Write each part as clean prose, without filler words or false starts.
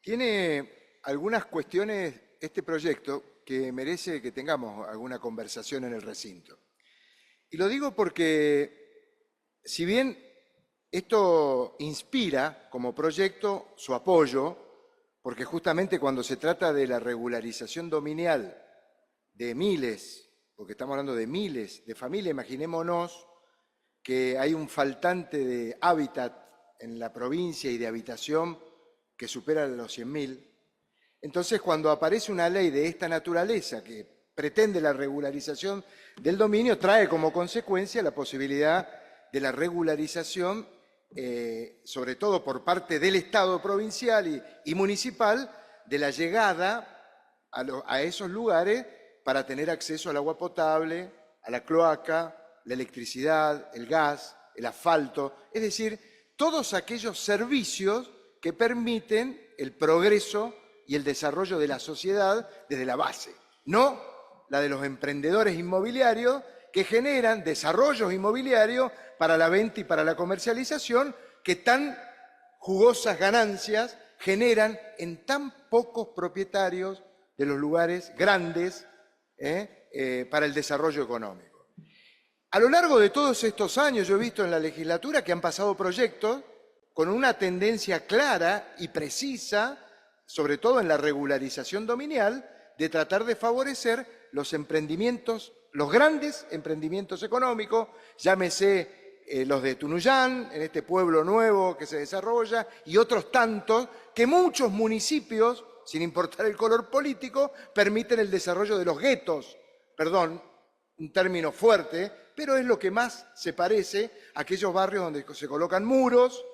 Tiene algunas cuestiones este proyecto que merece que tengamos alguna conversación en el recinto. Y lo digo porque, si bien esto inspira como proyecto su apoyo, porque justamente cuando se trata de la regularización dominial de miles, porque estamos hablando de miles de familias, imaginémonos que hay un faltante de hábitat en la provincia y de habitación que supera los 100.000. Entonces, cuando aparece una ley de esta naturaleza que pretende la regularización del dominio, trae como consecuencia la posibilidad de la regularización, sobre todo por parte del Estado provincial y municipal, de la llegada a esos lugares para tener acceso al agua potable, a la cloaca, la electricidad, el gas, el asfalto, es decir, todos aquellos servicios que permiten el progreso y el desarrollo de la sociedad desde la base, no la de los emprendedores inmobiliarios que generan desarrollos inmobiliarios para la venta y para la comercialización que tan jugosas ganancias generan en tan pocos propietarios de los lugares grandes para el desarrollo económico. A lo largo de todos estos años yo he visto en la legislatura que han pasado proyectos con una tendencia clara y precisa, sobre todo en la regularización dominial, de tratar de favorecer los emprendimientos, los grandes emprendimientos económicos, llámese los de Tunuyán, en este pueblo nuevo que se desarrolla, y otros tantos que muchos municipios, sin importar el color político, permiten el desarrollo de los guetos. Perdón, un término fuerte, pero es lo que más se parece a aquellos barrios donde se colocan muros,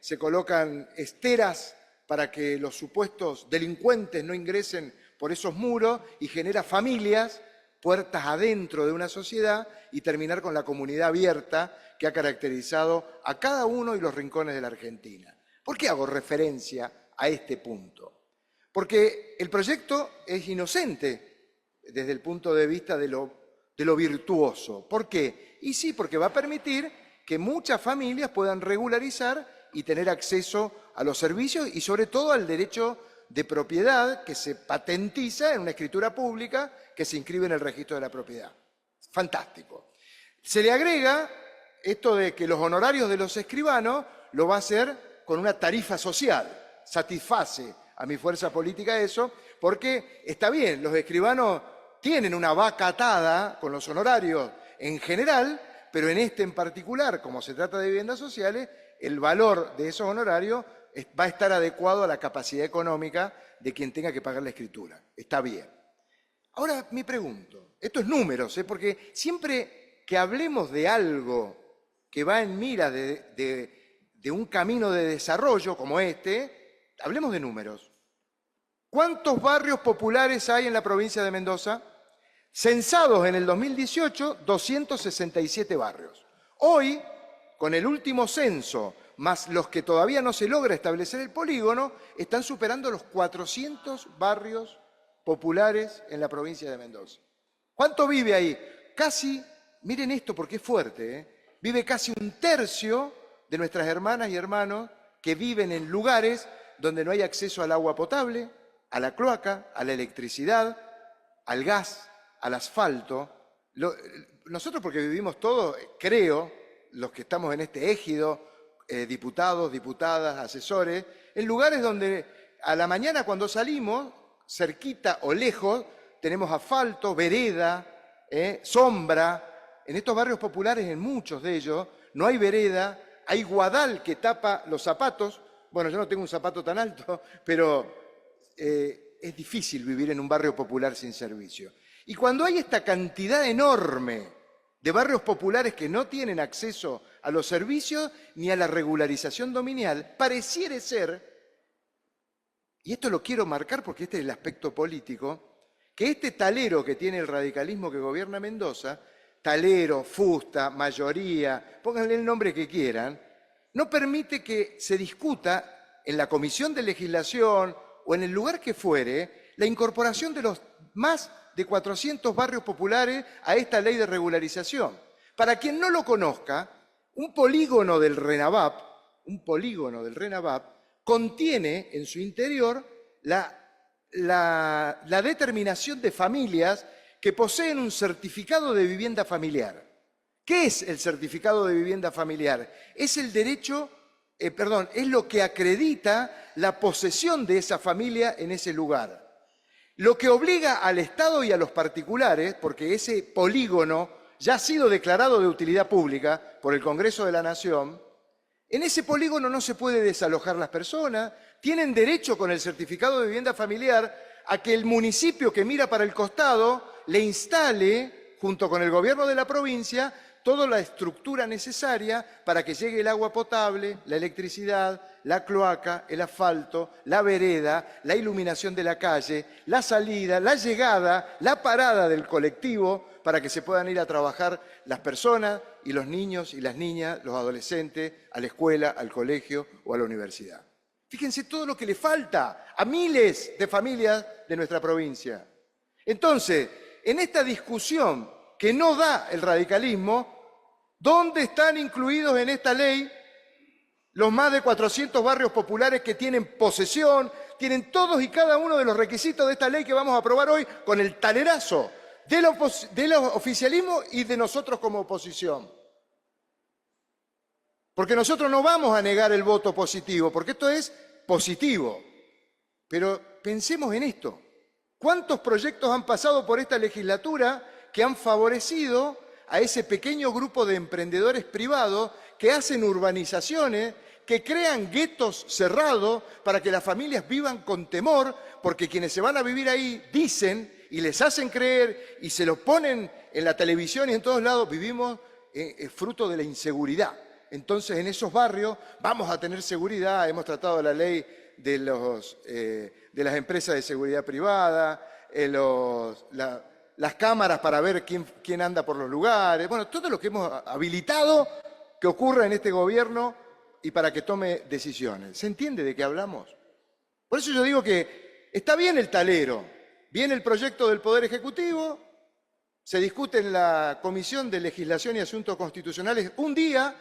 se colocan esteras para que los supuestos delincuentes no ingresen por esos muros y genera familias, puertas adentro de una sociedad y terminar con la comunidad abierta que ha caracterizado a cada uno de los rincones de la Argentina. ¿Por qué hago referencia a este punto? Porque el proyecto es inocente desde el punto de vista de lo virtuoso. ¿Por qué? Y sí, porque va a permitir que muchas familias puedan regularizar y tener acceso a los servicios y sobre todo al derecho de propiedad que se patentiza en una escritura pública que se inscribe en el registro de la propiedad. Fantástico. Se le agrega esto de que los honorarios de los escribanos lo va a hacer con una tarifa social. Satisface a mi fuerza política eso, porque está bien, los escribanos tienen una vaca atada con los honorarios en general, pero en este en particular, como se trata de viviendas sociales, el valor de esos honorarios va a estar adecuado a la capacidad económica de quien tenga que pagar la escritura. Está bien. Ahora me pregunto, esto es números, porque siempre que hablemos de algo que va en mira de un camino de desarrollo como este, hablemos de números. ¿Cuántos barrios populares hay en la provincia de Mendoza? Censados en el 2018, 267 barrios. Hoy, con el último censo, más los que todavía no se logra establecer el polígono, están superando los 400 barrios populares en la provincia de Mendoza. ¿Cuánto vive ahí? Casi, miren esto porque es fuerte, vive casi un tercio de nuestras hermanas y hermanos que viven en lugares donde no hay acceso al agua potable, a la cloaca, a la electricidad, al gas, al asfalto. Nosotros, porque vivimos todos, creo, los que estamos en este égido, diputados, diputadas, asesores, en lugares donde a la mañana cuando salimos, cerquita o lejos, tenemos asfalto, vereda, sombra. En estos barrios populares, en muchos de ellos, no hay vereda, hay guadal que tapa los zapatos. Bueno, yo no tengo un zapato tan alto, pero es difícil vivir en un barrio popular sin servicio. Y cuando hay esta cantidad enorme de barrios populares que no tienen acceso a los servicios ni a la regularización dominial, pareciera ser, y esto lo quiero marcar porque este es el aspecto político, que este talero que tiene el radicalismo que gobierna Mendoza, talero, fusta, mayoría, pónganle el nombre que quieran, no permite que se discuta en la Comisión de Legislación o en el lugar que fuere la incorporación de los más de 400 barrios populares a esta ley de regularización. Para quien no lo conozca, un polígono del RENAVAP contiene en su interior la determinación de familias que poseen un certificado de vivienda familiar. ¿Qué es el certificado de vivienda familiar? Es el derecho, es lo que acredita la posesión de esa familia en ese lugar. Lo que obliga al Estado y a los particulares, porque ese polígono ya ha sido declarado de utilidad pública por el Congreso de la Nación, en ese polígono no se puede desalojar las personas, tienen derecho con el certificado de vivienda familiar a que el municipio que mira para el costado le instale, junto con el gobierno de la provincia, toda la estructura necesaria para que llegue el agua potable, la electricidad, la cloaca, el asfalto, la vereda, la iluminación de la calle, la salida, la llegada, la parada del colectivo, para que se puedan ir a trabajar las personas y los niños y las niñas, los adolescentes, a la escuela, al colegio o a la universidad. Fíjense todo lo que le falta a miles de familias de nuestra provincia. Entonces, en esta discusión que no da el radicalismo, ¿dónde están incluidos en esta ley los más de 400 barrios populares que tienen posesión, tienen todos y cada uno de los requisitos de esta ley que vamos a aprobar hoy con el talerazo del oficialismo y de nosotros como oposición? Porque nosotros no vamos a negar el voto positivo, porque esto es positivo. Pero pensemos en esto. ¿Cuántos proyectos han pasado por esta legislatura que han favorecido a ese pequeño grupo de emprendedores privados que hacen urbanizaciones, que crean guetos cerrados para que las familias vivan con temor, porque quienes se van a vivir ahí dicen y les hacen creer y se lo ponen en la televisión y en todos lados, vivimos fruto de la inseguridad. Entonces, en esos barrios vamos a tener seguridad. Hemos tratado la ley de las empresas de seguridad privada, las cámaras para ver quién anda por los lugares. Bueno, todo lo que hemos habilitado que ocurra en este gobierno y para que tome decisiones. ¿Se entiende de qué hablamos? Por eso yo digo que está bien el talero, viene el proyecto del Poder Ejecutivo, se discute en la Comisión de Legislación y Asuntos Constitucionales un día,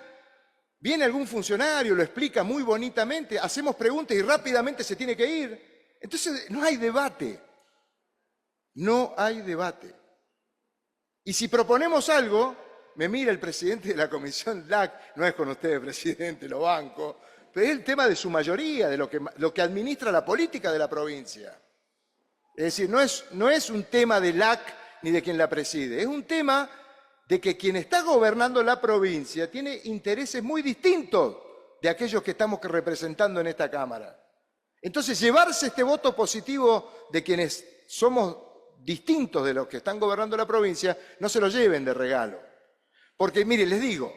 viene algún funcionario, lo explica muy bonitamente, hacemos preguntas y rápidamente se tiene que ir. Entonces no hay debate, no hay debate. Y si proponemos algo, me mira el presidente de la Comisión LAC, no es con usted, presidente, lo banco, pero es el tema de su mayoría, de lo que administra la política de la provincia. Es decir, no es un tema de LAC ni de quien la preside, es un tema de que quien está gobernando la provincia tiene intereses muy distintos de aquellos que estamos representando en esta Cámara. Entonces, llevarse este voto positivo de quienes somos distintos de los que están gobernando la provincia, no se lo lleven de regalo. Porque, mire, les digo,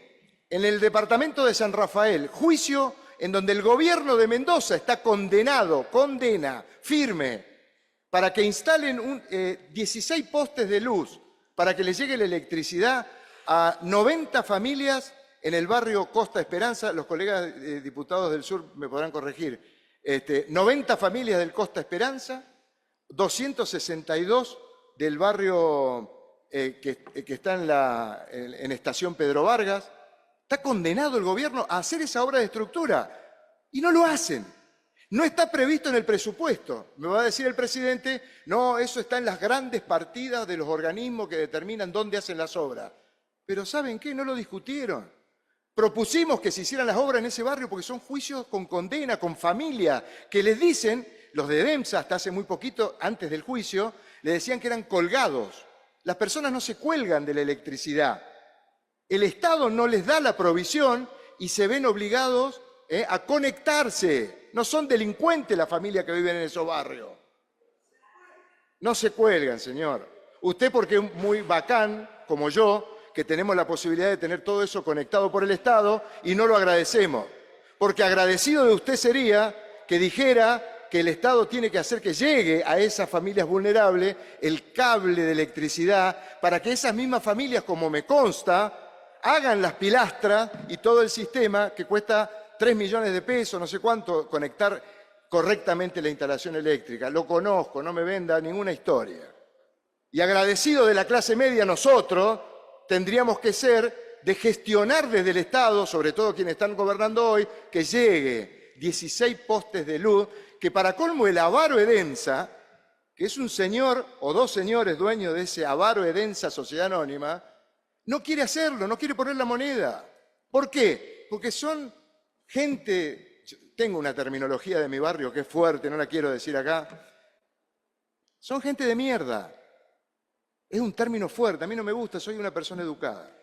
en el departamento de San Rafael, juicio en donde el gobierno de Mendoza está condena firme, para que instalen 16 postes de luz, para que les llegue la electricidad a 90 familias en el barrio Costa Esperanza. Los colegas diputados del sur me podrán corregir. 90 familias del Costa Esperanza, 262 del barrio que está en Estación Pedro Vargas. Está condenado el gobierno a hacer esa obra de estructura y no lo hacen. No está previsto en el presupuesto. Me va a decir el presidente, no, eso está en las grandes partidas de los organismos que determinan dónde hacen las obras. Pero ¿saben qué? No lo discutieron. Propusimos que se hicieran las obras en ese barrio porque son juicios con condena, con familia, que les dicen, los de DEMSA hasta hace muy poquito, antes del juicio, le decían que eran colgados. Las personas no se cuelgan de la electricidad. El Estado no les da la provisión y se ven obligados a conectarse. No son delincuentes la familia que viven en esos barrios. No se cuelgan, señor. Usted porque es muy bacán, como yo, que tenemos la posibilidad de tener todo eso conectado por el Estado y no lo agradecemos. Porque agradecido de usted sería que dijera que el Estado tiene que hacer que llegue a esas familias vulnerables el cable de electricidad para que esas mismas familias, como me consta, hagan las pilastras y todo el sistema que cuesta 3 millones de pesos, no sé cuánto, conectar correctamente la instalación eléctrica. Lo conozco, no me venda ninguna historia. Y agradecido de la clase media, nosotros tendríamos que ser de gestionar desde el Estado, sobre todo quienes están gobernando hoy, que llegue 16 postes de luz, que para colmo el Avaro Edensa, que es un señor o dos señores dueños de ese Avaro Edensa Sociedad Anónima, no quiere hacerlo, no quiere poner la moneda. ¿Por qué? Porque son gente, tengo una terminología de mi barrio que es fuerte, no la quiero decir acá, son gente de mierda. Es un término fuerte, a mí no me gusta, soy una persona educada.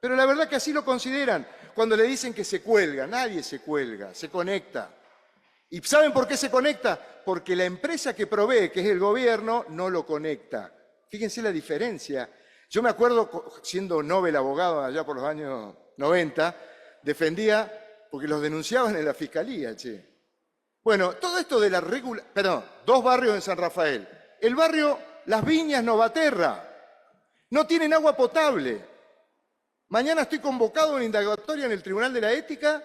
Pero la verdad que así lo consideran cuando le dicen que se cuelga. Nadie se cuelga, se conecta. ¿Y saben por qué se conecta? Porque la empresa que provee, que es el gobierno, no lo conecta. Fíjense la diferencia. Yo me acuerdo, siendo Nobel abogado allá por los años 90, defendía, porque los denunciaban en la fiscalía, che. Bueno, todo esto de la dos barrios en San Rafael. El barrio Las Viñas, Novaterra. No tienen agua potable. Mañana estoy convocado a una indagatoria en el Tribunal de la Ética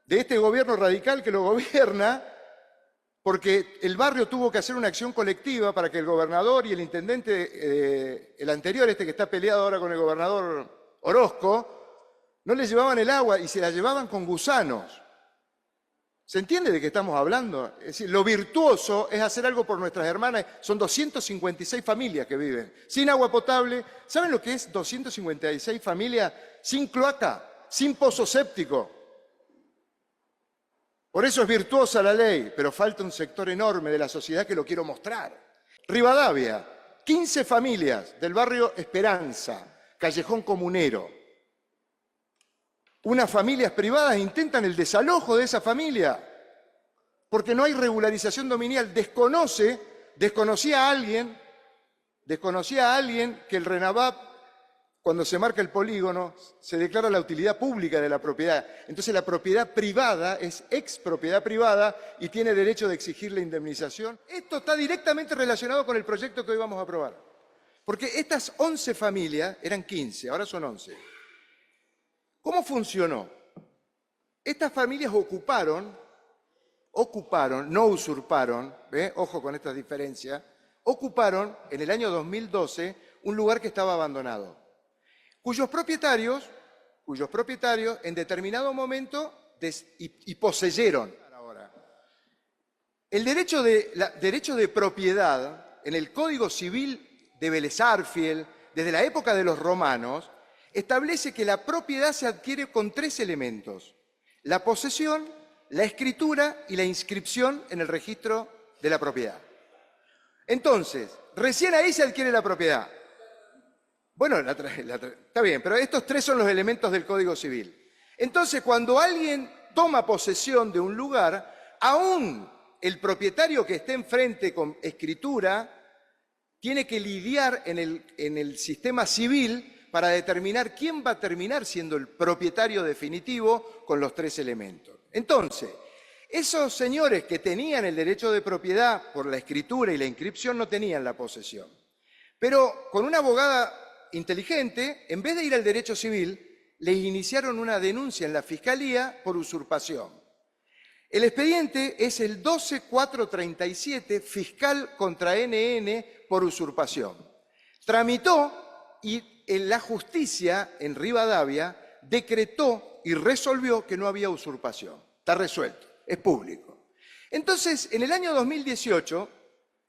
de este gobierno radical que lo gobierna, porque el barrio tuvo que hacer una acción colectiva para que el gobernador y el intendente, el anterior, este que está peleado ahora con el gobernador Orozco, no le llevaban el agua y se la llevaban con gusanos. ¿Se entiende de qué estamos hablando? Es decir, lo virtuoso es hacer algo por nuestras hermanas. Son 256 familias que viven sin agua potable. ¿Saben lo que es 256 familias sin cloaca, sin pozo séptico? Por eso es virtuosa la ley, pero falta un sector enorme de la sociedad que lo quiero mostrar. Rivadavia, 15 familias del barrio Esperanza, Callejón Comunero. Unas familias privadas intentan el desalojo de esa familia porque no hay regularización dominial. Desconocía a alguien que el RENAVAP, cuando se marca el polígono, se declara la utilidad pública de la propiedad. Entonces la propiedad privada es expropiedad privada y tiene derecho de exigir la indemnización. Esto está directamente relacionado con el proyecto que hoy vamos a aprobar. Porque estas 11 familias, eran 15, ahora son 11. ¿Cómo funcionó? Estas familias ocuparon, no usurparon, ojo con estas diferencias, ocuparon en el año 2012 un lugar que estaba abandonado, cuyos propietarios en determinado momento y poseyeron. El derecho de propiedad en el Código Civil de Vélez Arfiel, desde la época de los romanos, establece que la propiedad se adquiere con 3 elementos: la posesión, la escritura y la inscripción en el registro de la propiedad. Entonces, recién ahí se adquiere la propiedad. Bueno, está bien, pero estos 3 son los elementos del Código Civil. Entonces, cuando alguien toma posesión de un lugar, aún el propietario que esté enfrente con escritura tiene que lidiar en el sistema civil para determinar quién va a terminar siendo el propietario definitivo con los 3 elementos. Entonces, esos señores que tenían el derecho de propiedad por la escritura y la inscripción no tenían la posesión. Pero con una abogada inteligente, en vez de ir al derecho civil, le iniciaron una denuncia en la Fiscalía por usurpación. El expediente es el 12437, fiscal contra NN por usurpación. Tramitó y la justicia en Rivadavia decretó y resolvió que no había usurpación. Está resuelto, es público. Entonces, en el año 2018,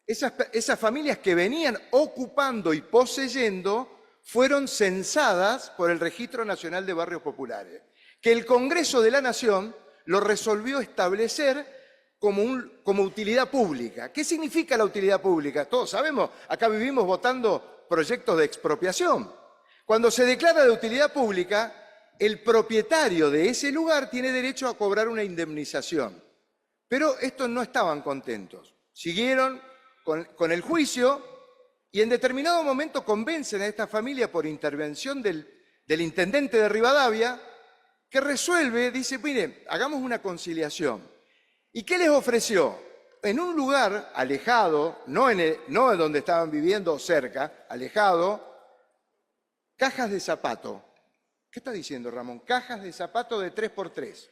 esas familias que venían ocupando y poseyendo fueron censadas por el Registro Nacional de Barrios Populares, que el Congreso de la Nación lo resolvió establecer como utilidad pública. ¿Qué significa la utilidad pública? Todos sabemos, acá vivimos votando proyectos de expropiación. Cuando se declara de utilidad pública, el propietario de ese lugar tiene derecho a cobrar una indemnización. Pero estos no estaban contentos. Siguieron con el juicio y en determinado momento convencen a esta familia por intervención del intendente de Rivadavia, que resuelve, dice, mire, hagamos una conciliación. ¿Y qué les ofreció? En un lugar alejado, no en donde estaban viviendo cerca, alejado, cajas de zapato. ¿Qué está diciendo Ramón? Cajas de zapato de 3x3,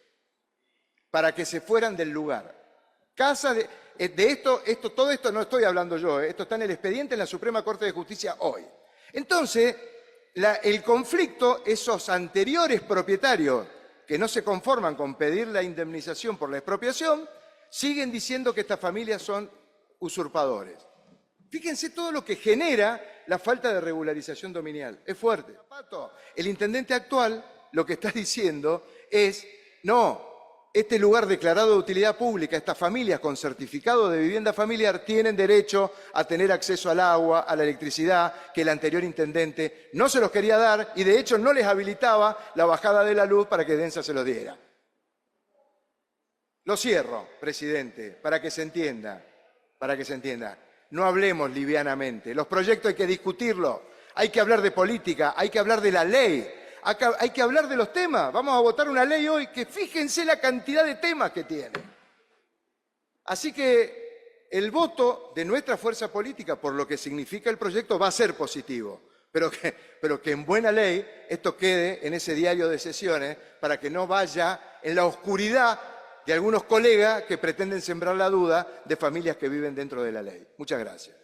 para que se fueran del lugar. Todo esto no estoy hablando yo, esto está en el expediente en la Suprema Corte de Justicia hoy. Entonces, el conflicto, esos anteriores propietarios que no se conforman con pedir la indemnización por la expropiación, siguen diciendo que estas familias son usurpadores. Fíjense todo lo que genera la falta de regularización dominial. Es fuerte. El intendente actual lo que está diciendo es, no, este lugar declarado de utilidad pública, estas familias con certificado de vivienda familiar tienen derecho a tener acceso al agua, a la electricidad, que el anterior intendente no se los quería dar y de hecho no les habilitaba la bajada de la luz para que Densa se los diera. Lo cierro, presidente, para que se entienda, No hablemos livianamente. Los proyectos hay que discutirlos, hay que hablar de política, hay que hablar de la ley, hay que hablar de los temas. Vamos a votar una ley hoy que fíjense la cantidad de temas que tiene. Así que el voto de nuestra fuerza política, por lo que significa el proyecto, va a ser positivo, pero que en buena ley esto quede en ese diario de sesiones para que no vaya en la oscuridad de algunos colegas que pretenden sembrar la duda de familias que viven dentro de la ley. Muchas gracias.